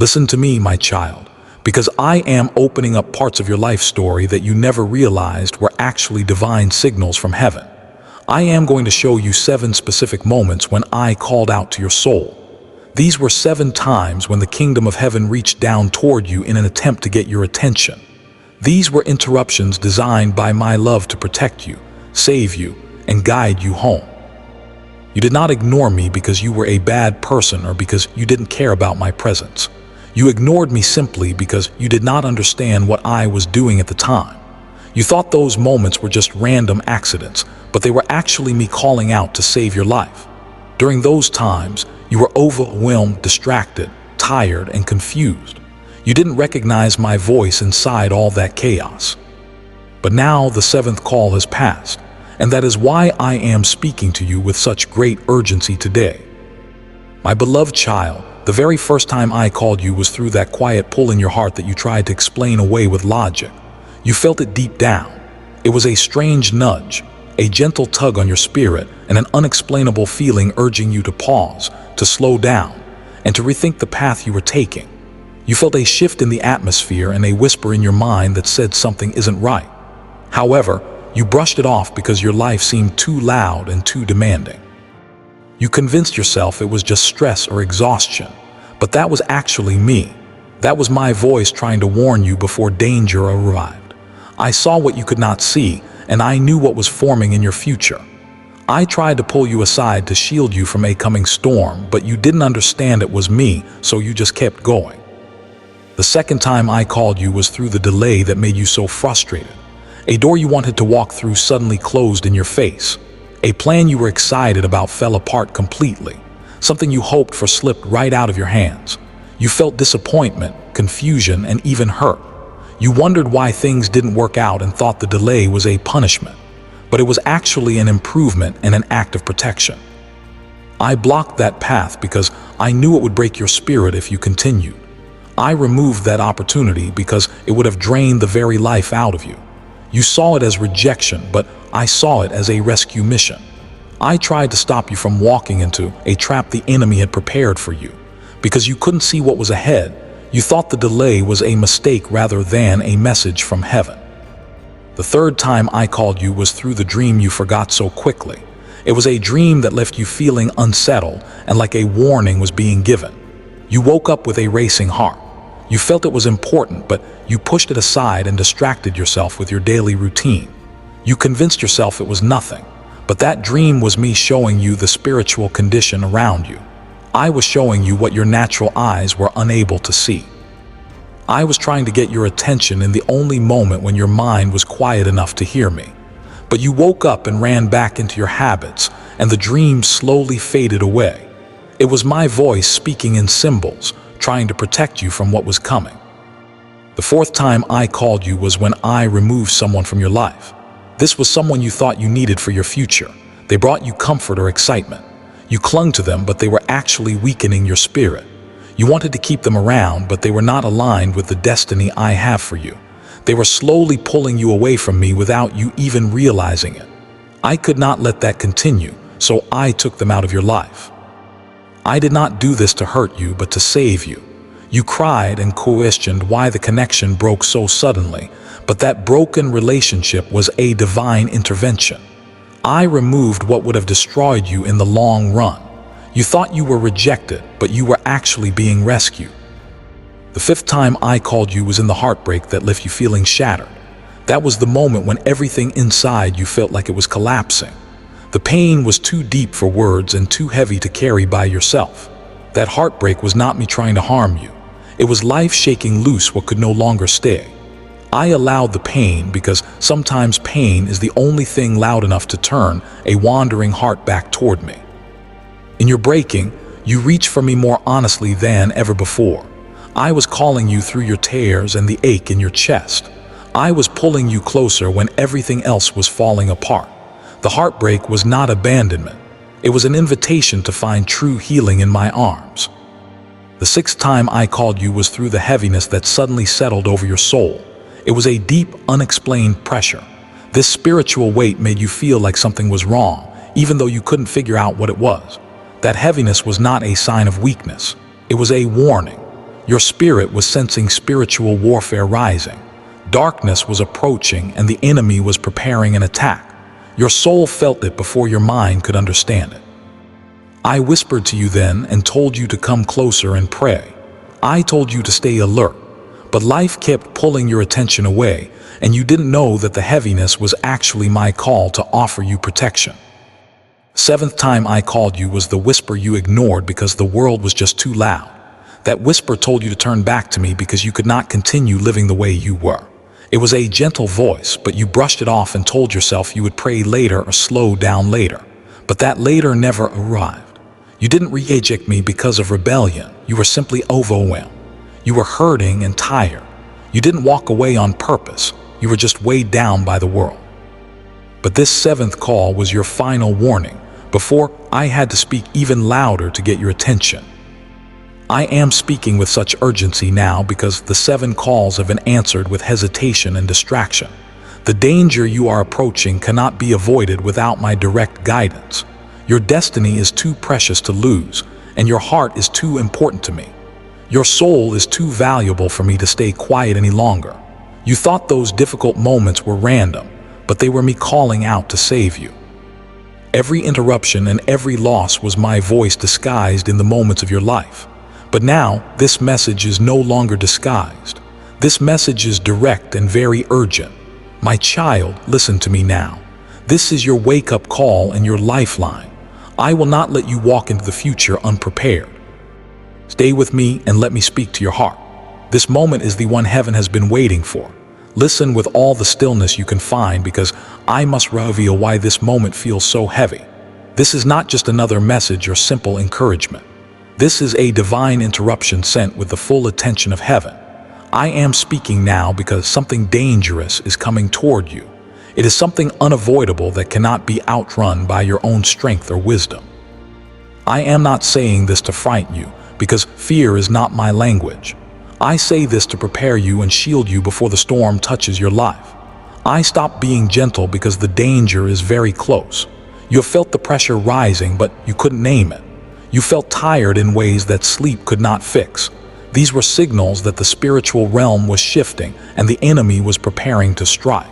Listen to me, my child, because I am opening up parts of your life story that you never realized were actually divine signals from heaven. I am going to show you 7 specific moments when I called out to your soul. These were 7 times when the kingdom of heaven reached down toward you in an attempt to get your attention. These were interruptions designed by my love to protect you, save you, and guide you home. You did not ignore me because you were a bad person or because you didn't care about my presence. You ignored me simply because you did not understand what I was doing at the time. You thought those moments were just random accidents, but they were actually me calling out to save your life. During those times, you were overwhelmed, distracted, tired, and confused. You didn't recognize my voice inside all that chaos. But now the 7th call has passed, and that is why I am speaking to you with such great urgency today. My beloved child, the very first time I called you was through that quiet pull in your heart that you tried to explain away with logic. You felt it deep down. It was a strange nudge, a gentle tug on your spirit, and an unexplainable feeling urging you to pause, to slow down, and to rethink the path you were taking. You felt a shift in the atmosphere and a whisper in your mind that said something isn't right. However, you brushed it off because your life seemed too loud and too demanding. You convinced yourself it was just stress or exhaustion, but that was actually me. That was my voice trying to warn you before danger arrived. I saw what you could not see, and I knew what was forming in your future. I tried to pull you aside to shield you from a coming storm, but you didn't understand it was me, so you just kept going. The second time I called you was through the delay that made you so frustrated. A door you wanted to walk through suddenly closed in your face. A plan you were excited about fell apart completely. Something you hoped for slipped right out of your hands. You felt disappointment, confusion, and even hurt. You wondered why things didn't work out and thought the delay was a punishment. But it was actually an improvement and an act of protection. I blocked that path because I knew it would break your spirit if you continued. I removed that opportunity because it would have drained the very life out of you. You saw it as rejection, but I saw it as a rescue mission. I tried to stop you from walking into a trap the enemy had prepared for you. Because you couldn't see what was ahead, you thought the delay was a mistake rather than a message from heaven. The third time I called you was through the dream you forgot so quickly. It was a dream that left you feeling unsettled and like a warning was being given. You woke up with a racing heart. You felt it was important, but you pushed it aside and distracted yourself with your daily routine. You convinced yourself it was nothing, but that dream was me showing you the spiritual condition around you. I was showing you what your natural eyes were unable to see. I was trying to get your attention in the only moment when your mind was quiet enough to hear me. But you woke up and ran back into your habits, and the dream slowly faded away. It was my voice speaking in symbols, trying to protect you from what was coming. The fourth time I called you was when I removed someone from your life. This was someone you thought you needed for your future. They brought you comfort or excitement. You clung to them, but they were actually weakening your spirit. You wanted to keep them around, but they were not aligned with the destiny I have for you. They were slowly pulling you away from me without you even realizing it. I could not let that continue, so I took them out of your life. I did not do this to hurt you, but to save you. You cried and questioned why the connection broke so suddenly, but that broken relationship was a divine intervention. I removed what would have destroyed you in the long run. You thought you were rejected, but you were actually being rescued. The fifth time I called you was in the heartbreak that left you feeling shattered. That was the moment when everything inside you felt like it was collapsing. The pain was too deep for words and too heavy to carry by yourself. That heartbreak was not me trying to harm you. It was life shaking loose what could no longer stay. I allowed the pain because sometimes pain is the only thing loud enough to turn a wandering heart back toward me. In your breaking, you reached for me more honestly than ever before. I was calling you through your tears and the ache in your chest. I was pulling you closer when everything else was falling apart. The heartbreak was not abandonment. It was an invitation to find true healing in my arms. The sixth time I called you was through the heaviness that suddenly settled over your soul. It was a deep, unexplained pressure. This spiritual weight made you feel like something was wrong, even though you couldn't figure out what it was. That heaviness was not a sign of weakness. It was a warning. Your spirit was sensing spiritual warfare rising. Darkness was approaching and the enemy was preparing an attack. Your soul felt it before your mind could understand it. I whispered to you then and told you to come closer and pray. I told you to stay alert, but life kept pulling your attention away, and you didn't know that the heaviness was actually my call to offer you protection. Seventh time I called you was the whisper you ignored because the world was just too loud. That whisper told you to turn back to me because you could not continue living the way you were. It was a gentle voice, but you brushed it off and told yourself you would pray later or slow down later. But that later never arrived. You didn't reject me because of rebellion. You were simply overwhelmed. You were hurting and tired. You didn't walk away on purpose. You were just weighed down by the world. But this seventh call was your final warning, before I had to speak even louder to get your attention. I am speaking with such urgency now because the 7 calls have been answered with hesitation and distraction. The danger you are approaching cannot be avoided without my direct guidance. Your destiny is too precious to lose, and your heart is too important to me. Your soul is too valuable for me to stay quiet any longer. You thought those difficult moments were random, but they were me calling out to save you. Every interruption and every loss was my voice disguised in the moments of your life. But now, this message is no longer disguised. This message is direct and very urgent. My child, listen to me now. This is your wake-up call and your lifeline. I will not let you walk into the future unprepared. Stay with me and let me speak to your heart. This moment is the one heaven has been waiting for. Listen with all the stillness you can find because I must reveal why this moment feels so heavy. This is not just another message or simple encouragement. This is a divine interruption sent with the full attention of heaven. I am speaking now because something dangerous is coming toward you. It is something unavoidable that cannot be outrun by your own strength or wisdom. I am not saying this to frighten you, because fear is not my language. I say this to prepare you and shield you before the storm touches your life. I stopped being gentle because the danger is very close. You have felt the pressure rising, but you couldn't name it. You felt tired in ways that sleep could not fix. These were signals that the spiritual realm was shifting and the enemy was preparing to strike.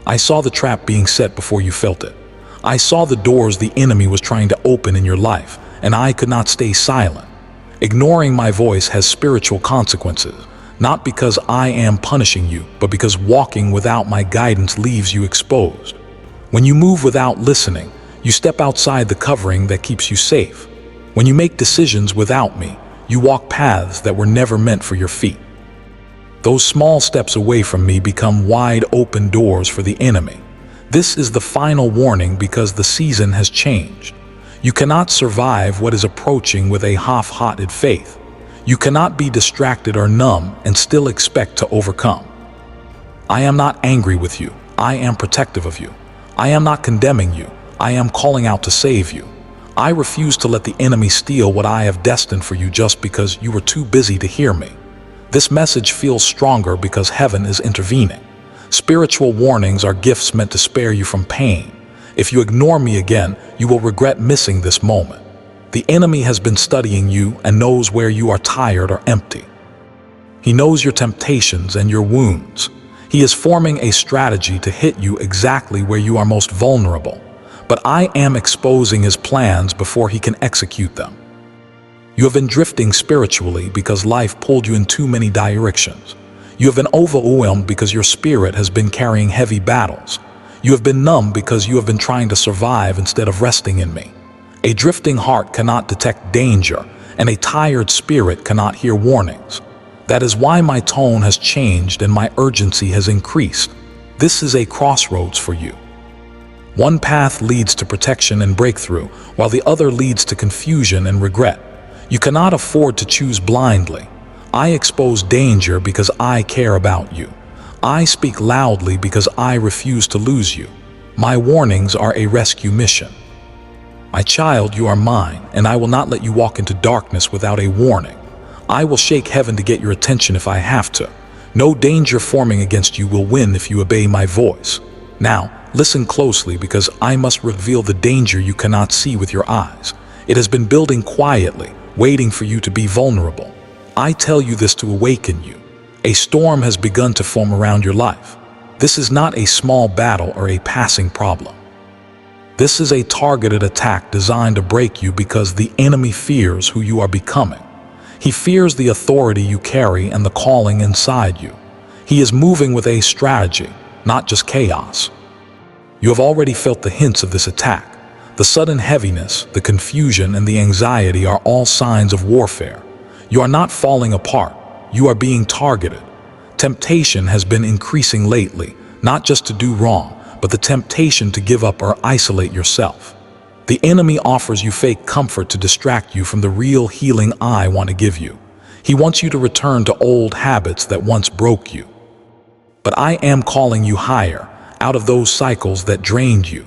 I saw the trap being set before you felt it. I saw the doors the enemy was trying to open in your life, and I could not stay silent. Ignoring my voice has spiritual consequences, not because I am punishing you, but because walking without my guidance leaves you exposed. When you move without listening, you step outside the covering that keeps you safe. When you make decisions without me, you walk paths that were never meant for your feet. Those small steps away from me become wide open doors for the enemy. This is the final warning because the season has changed. You cannot survive what is approaching with a half-hearted faith. You cannot be distracted or numb and still expect to overcome. I am not angry with you. I am protective of you. I am not condemning you. I am calling out to save you. I refuse to let the enemy steal what I have destined for you just because you were too busy to hear me. This message feels stronger because heaven is intervening. Spiritual warnings are gifts meant to spare you from pain. If you ignore me again, you will regret missing this moment. The enemy has been studying you and knows where you are tired or empty. He knows your temptations and your wounds. He is forming a strategy to hit you exactly where you are most vulnerable. But I am exposing his plans before he can execute them. You have been drifting spiritually because life pulled you in too many directions. You have been overwhelmed because your spirit has been carrying heavy battles. You have been numb because you have been trying to survive instead of resting in me. A drifting heart cannot detect danger, and a tired spirit cannot hear warnings. That is why my tone has changed and my urgency has increased. This is a crossroads for you. One path leads to protection and breakthrough, while the other leads to confusion and regret. You cannot afford to choose blindly. I expose danger because I care about you. I speak loudly because I refuse to lose you. My warnings are a rescue mission. My child, you are mine, and I will not let you walk into darkness without a warning. I will shake heaven to get your attention if I have to. No danger forming against you will win if you obey my voice. Now, listen closely because I must reveal the danger you cannot see with your eyes. It has been building quietly, waiting for you to be vulnerable. I tell you this to awaken you. A storm has begun to form around your life. This is not a small battle or a passing problem. This is a targeted attack designed to break you because the enemy fears who you are becoming. He fears the authority you carry and the calling inside you. He is moving with a strategy, not just chaos. You have already felt the hints of this attack. The sudden heaviness, the confusion, and the anxiety are all signs of warfare. You are not falling apart. You are being targeted. Temptation has been increasing lately, not just to do wrong, but the temptation to give up or isolate yourself. The enemy offers you fake comfort to distract you from the real healing I want to give you. He wants you to return to old habits that once broke you. But I am calling you higher, out of those cycles that drained you.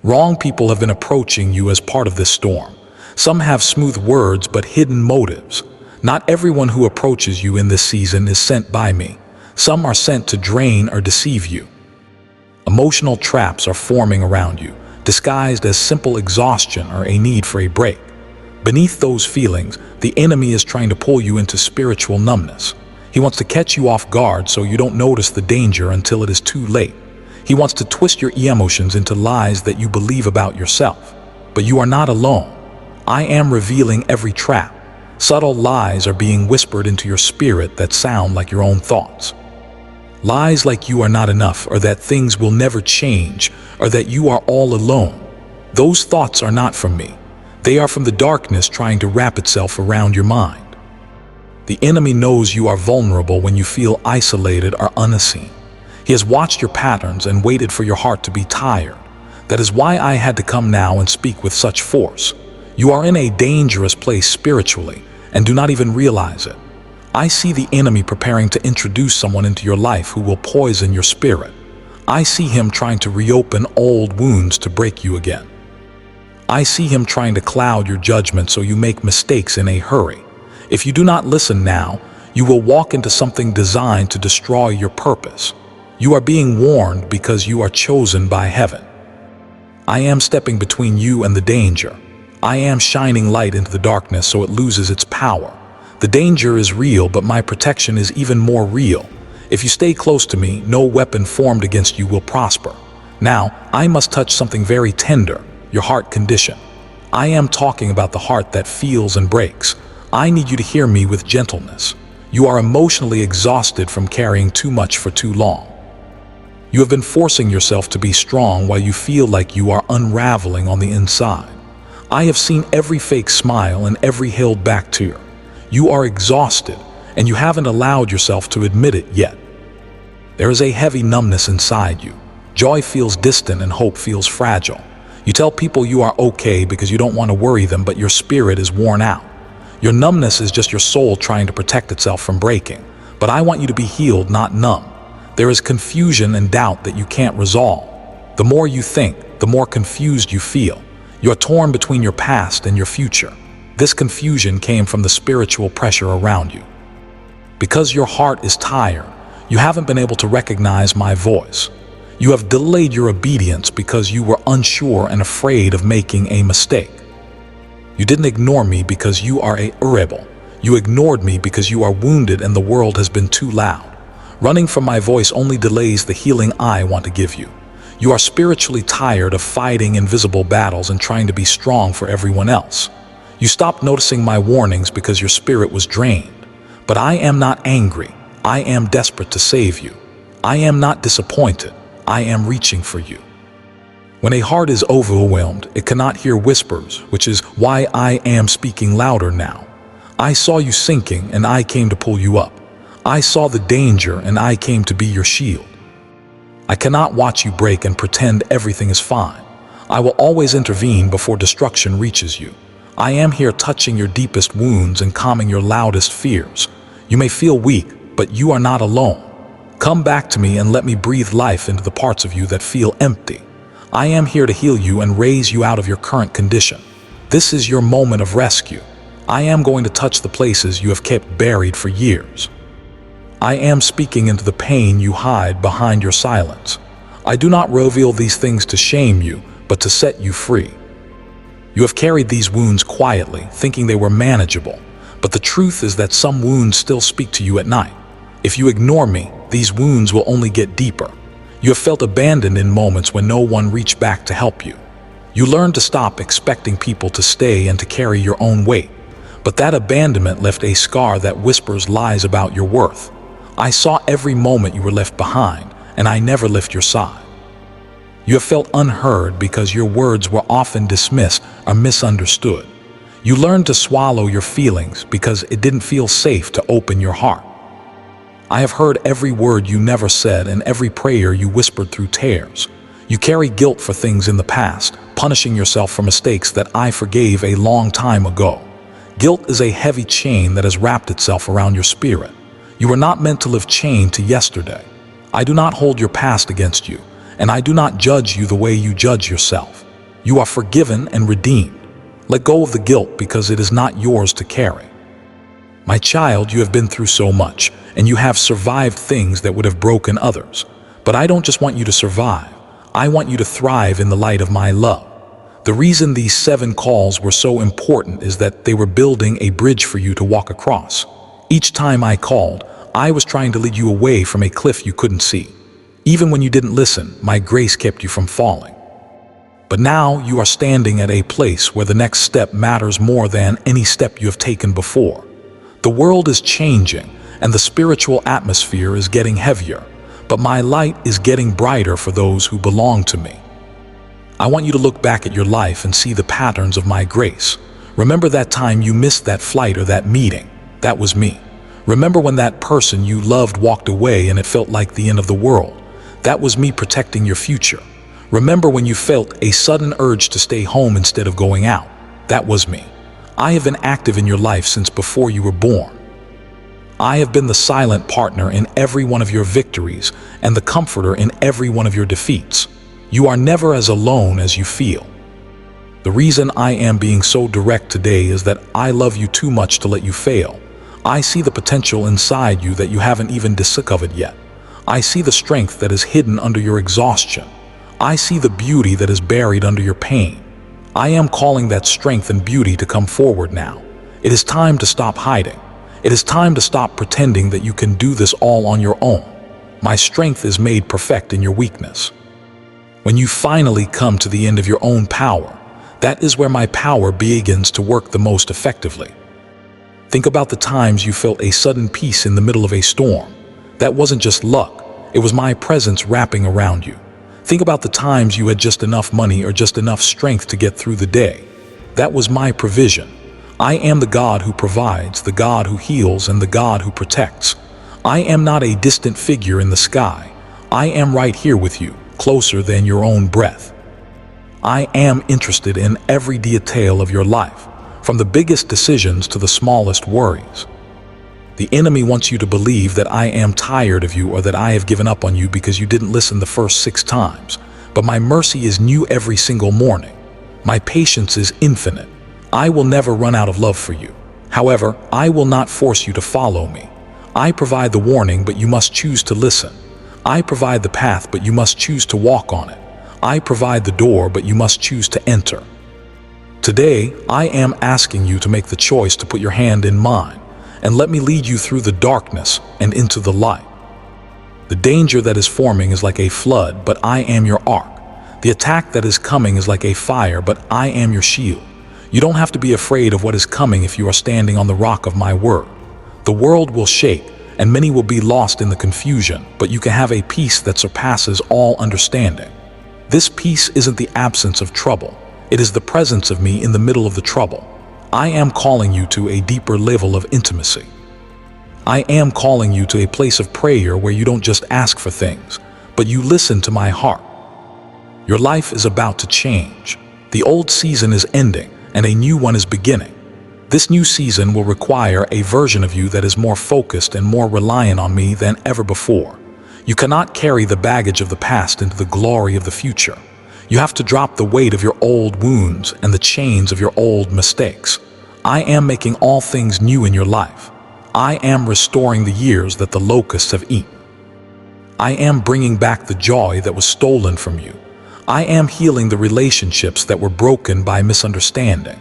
Wrong people have been approaching you as part of this storm. Some have smooth words but hidden motives. Not everyone who approaches you in this season is sent by me. Some are sent to drain or deceive you. Emotional traps are forming around you, disguised as simple exhaustion or a need for a break. Beneath those feelings, the enemy is trying to pull you into spiritual numbness. He wants to catch you off guard so you don't notice the danger until it is too late. He wants to twist your emotions into lies that you believe about yourself. But you are not alone. I am revealing every trap. Subtle lies are being whispered into your spirit that sound like your own thoughts. Lies like you are not enough, or that things will never change, or that you are all alone. Those thoughts are not from me. They are from the darkness trying to wrap itself around your mind. The enemy knows you are vulnerable when you feel isolated or unseen. He has watched your patterns and waited for your heart to be tired. That is why I had to come now and speak with such force. You are in a dangerous place spiritually and do not even realize it. I see the enemy preparing to introduce someone into your life who will poison your spirit. I see him trying to reopen old wounds to break you again. I see him trying to cloud your judgment so you make mistakes in a hurry. If you do not listen now, you will walk into something designed to destroy your purpose. You are being warned because you are chosen by heaven. I am stepping between you and the danger. I am shining light into the darkness so it loses its power. The danger is real, but my protection is even more real. If you stay close to me, no weapon formed against you will prosper. Now, I must touch something very tender, your heart condition. I am talking about the heart that feels and breaks. I need you to hear me with gentleness. You are emotionally exhausted from carrying too much for too long. You have been forcing yourself to be strong while you feel like you are unraveling on the inside. I have seen every fake smile and every held back tear. You are exhausted, and you haven't allowed yourself to admit it yet. There is a heavy numbness inside you. Joy feels distant and hope feels fragile. You tell people you are okay because you don't want to worry them, but your spirit is worn out. Your numbness is just your soul trying to protect itself from breaking. But I want you to be healed, not numb. There is confusion and doubt that you can't resolve. The more you think, the more confused you feel. You are torn between your past and your future. This confusion came from the spiritual pressure around you. Because your heart is tired, you haven't been able to recognize my voice. You have delayed your obedience because you were unsure and afraid of making a mistake. You didn't ignore me because you are a rebel. You ignored me because you are wounded and the world has been too loud. Running from my voice only delays the healing I want to give you. You are spiritually tired of fighting invisible battles and trying to be strong for everyone else. You stopped noticing my warnings because your spirit was drained. But I am not angry. I am desperate to save you. I am not disappointed. I am reaching for you. When a heart is overwhelmed, it cannot hear whispers, which is why I am speaking louder now. I saw you sinking, and I came to pull you up. I saw the danger, and I came to be your shield. I cannot watch you break and pretend everything is fine. I will always intervene before destruction reaches you. I am here touching your deepest wounds and calming your loudest fears. You may feel weak, but you are not alone. Come back to me and let me breathe life into the parts of you that feel empty. I am here to heal you and raise you out of your current condition. This is your moment of rescue. I am going to touch the places you have kept buried for years. I am speaking into the pain you hide behind your silence. I do not reveal these things to shame you, but to set you free. You have carried these wounds quietly, thinking they were manageable, But the truth is that some wounds still speak to you at night. If you ignore me, these wounds will only get deeper. You have felt abandoned in moments when no one reached back to help you. You learned to stop expecting people to stay and to carry your own weight. But that abandonment left a scar that whispers lies about your worth. I saw every moment you were left behind, and I never left your side. You have felt unheard because your words were often dismissed or misunderstood. You learned to swallow your feelings because it didn't feel safe to open your heart. I have heard every word you never said and every prayer you whispered through tears. You carry guilt for things in the past, punishing yourself for mistakes that I forgave a long time ago. Guilt is a heavy chain that has wrapped itself around your spirit. You were not meant to live chained to yesterday. I do not hold your past against you, and I do not judge you the way you judge yourself. You are forgiven and redeemed. Let go of the guilt because it is not yours to carry. My child, you have been through so much, and you have survived things that would have broken others. But I don't just want you to survive. I want you to thrive in the light of my love. The reason these 7 calls were so important is that they were building a bridge for you to walk across. Each time I called, I was trying to lead you away from a cliff you couldn't see. Even when you didn't listen, my grace kept you from falling. But now you are standing at a place where the next step matters more than any step you have taken before. The world is changing, and the spiritual atmosphere is getting heavier, but my light is getting brighter for those who belong to me. I want you to look back at your life and see the patterns of my grace. Remember that time you missed that flight or that meeting. That was me. Remember when that person you loved walked away and it felt like the end of the world. That was me protecting your future. Remember when you felt a sudden urge to stay home instead of going out. That was me. I have been active in your life since before you were born. I have been the silent partner in every one of your victories and the comforter in every one of your defeats. You are never as alone as you feel. The reason I am being so direct today is that I love you too much to let you fail. I see the potential inside you that you haven't even discovered yet. I see the strength that is hidden under your exhaustion. I see the beauty that is buried under your pain. I am calling that strength and beauty to come forward now. It is time to stop hiding. It is time to stop pretending that you can do this all on your own. My strength is made perfect in your weakness. When you finally come to the end of your own power, that is where my power begins to work the most effectively. Think about the times you felt a sudden peace in the middle of a storm. That wasn't just luck, it was my presence wrapping around you. Think about the times you had just enough money or just enough strength to get through the day. That was my provision. I am the God who provides, the God who heals, and the God who protects. I am not a distant figure in the sky. I am right here with you, closer than your own breath. I am interested in every detail of your life, from the biggest decisions to the smallest worries. The enemy wants you to believe that I am tired of you or that I have given up on you because you didn't listen the first 6 times. But my mercy is new every single morning. My patience is infinite. I will never run out of love for you. However, I will not force you to follow me. I provide the warning, but you must choose to listen. I provide the path, but you must choose to walk on it. I provide the door, but you must choose to enter. Today, I am asking you to make the choice to put your hand in mine, and let me lead you through the darkness and into the light. The danger that is forming is like a flood, but I am your ark. The attack that is coming is like a fire, but I am your shield. You don't have to be afraid of what is coming if you are standing on the rock of my word. The world will shake, and many will be lost in the confusion, but you can have a peace that surpasses all understanding. This peace isn't the absence of trouble. It is the presence of me in the middle of the trouble. I am calling you to a deeper level of intimacy. I am calling you to a place of prayer where you don't just ask for things, but you listen to my heart. Your life is about to change. The old season is ending, and a new one is beginning. This new season will require a version of you that is more focused and more reliant on me than ever before. You cannot carry the baggage of the past into the glory of the future. You have to drop the weight of your old wounds and the chains of your old mistakes. I am making all things new in your life. I am restoring the years that the locusts have eaten. I am bringing back the joy that was stolen from you. I am healing the relationships that were broken by misunderstanding.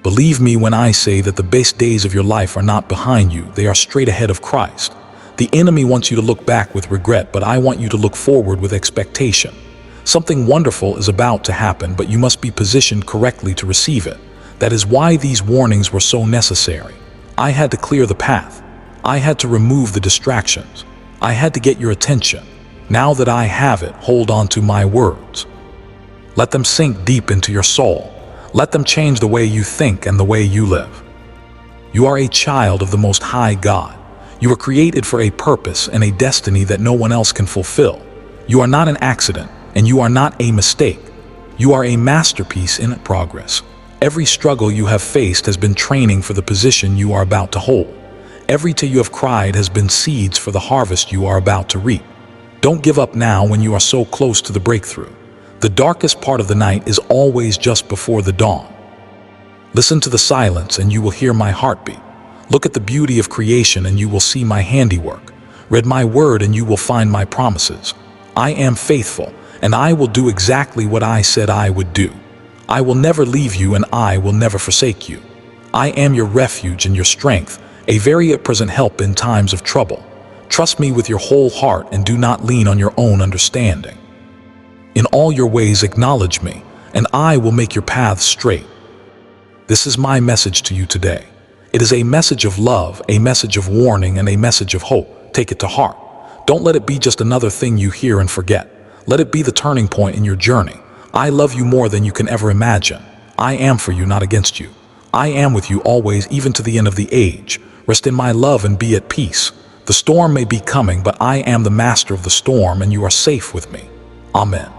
Believe me when I say that the best days of your life are not behind you, they are straight ahead of Christ. The enemy wants you to look back with regret, but I want you to look forward with expectation. Something wonderful is about to happen, but you must be positioned correctly to receive it. That is why these warnings were so necessary. I had to clear the path. I had to remove the distractions. I had to get your attention. Now that I have it, hold on to my words. Let them sink deep into your soul. Let them change the way you think and the way you live. You are a child of the Most High God. You were created for a purpose and a destiny that no one else can fulfill. You are not an accident, and you are not a mistake. You are a masterpiece in progress. Every struggle you have faced has been training for the position you are about to hold. Every tear you have cried has been seeds for the harvest you are about to reap. Don't give up now when you are so close to the breakthrough. The darkest part of the night is always just before the dawn. Listen to the silence and you will hear my heartbeat. Look at the beauty of creation and you will see my handiwork. Read my word and you will find my promises. I am faithful, and I will do exactly what I said I would do. I will never leave you, and I will never forsake you. I am your refuge and your strength, a very present help in times of trouble. Trust me with your whole heart and do not lean on your own understanding. In all your ways acknowledge me, and I will make your paths straight. This is my message to you today. It is a message of love, a message of warning, and a message of hope. Take it to heart. Don't let it be just another thing you hear and forget. Let it be the turning point in your journey. I love you more than you can ever imagine. I am for you, not against you. I am with you always, even to the end of the age. Rest in my love and be at peace. The storm may be coming, but I am the master of the storm, and you are safe with me. Amen.